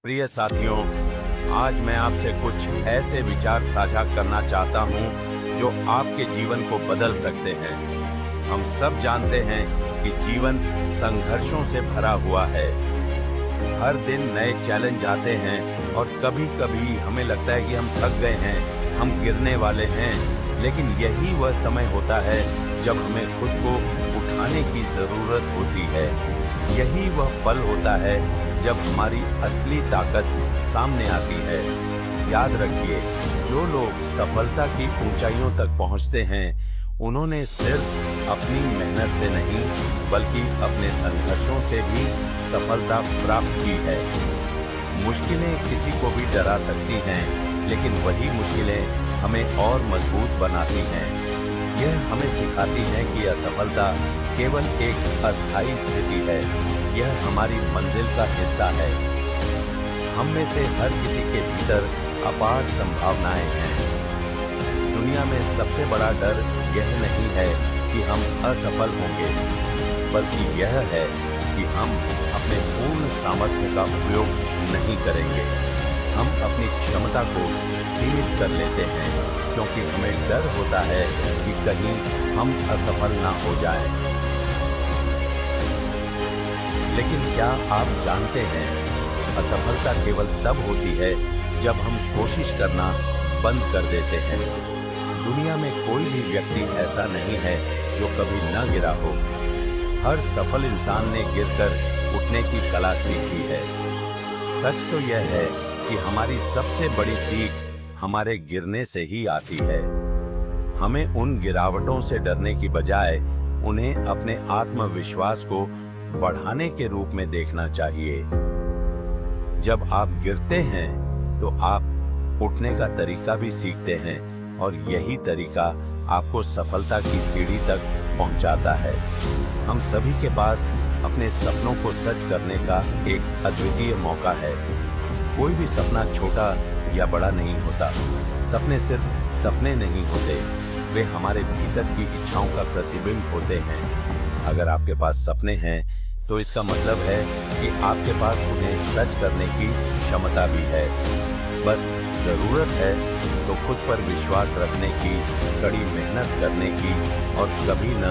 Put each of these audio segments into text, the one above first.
प्रिय साथियों, आज मैं आपसे कुछ ऐसे विचार साझा करना चाहता हूं जो आपके जीवन को बदल सकते हैं। हम सब जानते हैं कि जीवन संघर्षों से भरा हुआ है। हर दिन नए चैलेंज आते हैं और कभी-कभी हमें लगता है कि हम थक गए हैं, हम गिरने वाले हैं। लेकिन यही वह समय होता है जब हमें खुद को उठाने की जरूरत होती है। यही वह पल होता है जब हमारी असली ताकत सामने आती है। याद रखिए, जो लोग सफलता की ऊंचाइयों तक पहुंचते हैं, उन्होंने सिर्फ अपनी मेहनत से नहीं, बल्कि अपने संघर्षों से भी सफलता प्राप्त की है। मुश्किलें किसी को भी डरा सकती हैं, लेकिन वही मुश्किलें हमें और मजबूत बनाती हैं। यह हमें सिखाती है कि असफलता केवल एक अस्थायी स्थिति है, यह हमारी मंजिल का हिस्सा है। हम में से हर किसी के भीतर अपार संभावनाएं हैं। दुनिया में सबसे बड़ा डर यह नहीं है कि हम असफल होंगे, बल्कि यह है कि हम अपने पूर्ण सामर्थ्य का उपयोग नहीं करेंगे। हम अपनी क्षमता को सीमित कर लेते हैं, क्योंकि हमें डर होता है कि कहीं हम असफल ना हो जाएं। लेकिन क्या आप जानते हैं, असफलता केवल तब होती है जब हम कोशिश करना बंद कर देते हैं। दुनिया में कोई भी व्यक्ति ऐसा नहीं है जो कभी न गिरा हो। हर सफल इंसान ने गिरकर उठने की कला सीखी है। सच तो यह है कि हमारी सबसे बड़ी सीख हमारे गिरने से ही आती है। हमें उन गिरावटों से डरने की बजाय उन्हें अपने आत्मविश्वास को बढ़ाने के रूप में देखना चाहिए। जब आप गिरते हैं तो आप उठने का तरीका भी सीखते हैं, और यही तरीका आपको सफलता की सीढ़ी तक पहुंचाता है। हम सभी के पास अपने सपनों को सच करने का एक अद्वितीय मौका है। कोई भी सपना छोटा या बड़ा नहीं होता। सपने सिर्फ सपने नहीं होते, वे हमारे भीतर की इच्छाओं का प्रतिबिंब होते हैं। अगर आपके पास सपने हैं तो इसका मतलब है कि आपके पास उन्हें सच करने की क्षमता भी है। बस जरूरत है तो खुद पर विश्वास रखने की, कड़ी मेहनत करने की और कभी न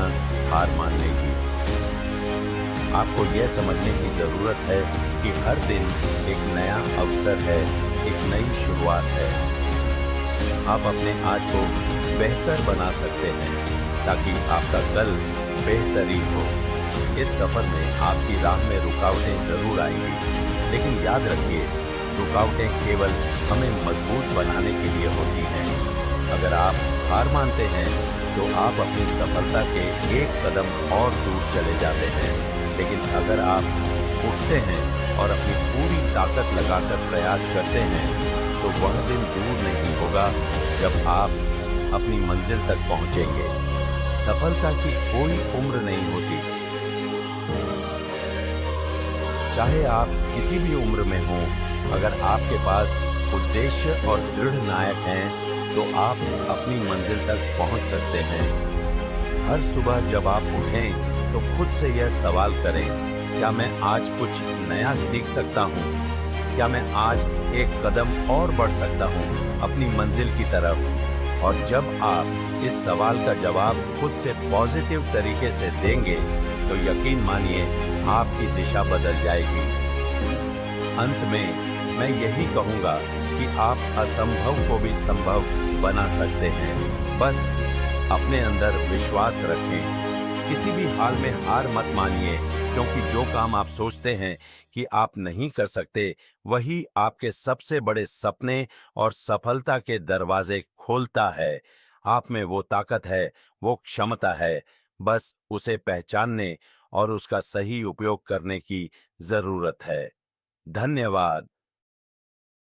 हार मानने की। आपको यह समझने की जरूरत है कि हर दिन एक नया अवसर है, एक नई शुरुआत है। आप अपने आज को बेहतर बना सकते हैं, ताकि आपका कल बेहतरीन हो। इस सफर में आपकी राह में रुकावटें जरूर आएंगी, लेकिन याद रखिए, रुकावटें केवल हमें मजबूत बनाने के लिए होती हैं। अगर आप हार मानते हैं तो आप अपनी सफलता के एक कदम और दूर चले जाते हैं, लेकिन अगर आप उठते हैं और अपनी पूरी ताकत लगाकर प्रयास करते हैं, तो वह दिन दूर नहीं होगा जब आप अपनी मंजिल तक पहुंचेंगे। सफलता की कोई उम्र नहीं होती। चाहे आप किसी भी उम्र में हों, अगर आपके पास उद्देश्य और दृढ़ नायक हैं, तो आप अपनी मंजिल तक पहुंच सकते हैं। हर सुबह जब आप उठें तो खुद से यह सवाल करें, क्या मैं आज कुछ नया सीख सकता हूं? क्या मैं आज एक कदम और बढ़ सकता हूं अपनी मंजिल की तरफ? और जब आप इस सवाल का जवाब खुद से पॉजिटिव तरीके से देंगे, तो यकीन मानिए आपकी दिशा बदल जाएगी। अंत में मैं यही कहूंगा कि आप असंभव को भी संभव बना सकते हैं। बस अपने अंदर विश्वास रखें। किसी भी हाल में हार मत मानिए, क्योंकि जो काम आप सोचते हैं कि आप नहीं कर सकते, वही आपके सबसे बड़े सपने और सफलता के दरवाजे खोलता है। आप में वो ताकत है, वो क्षमता है, बस उसे पहचानने और उसका सही उपयोग करने की जरूरत है। धन्यवाद।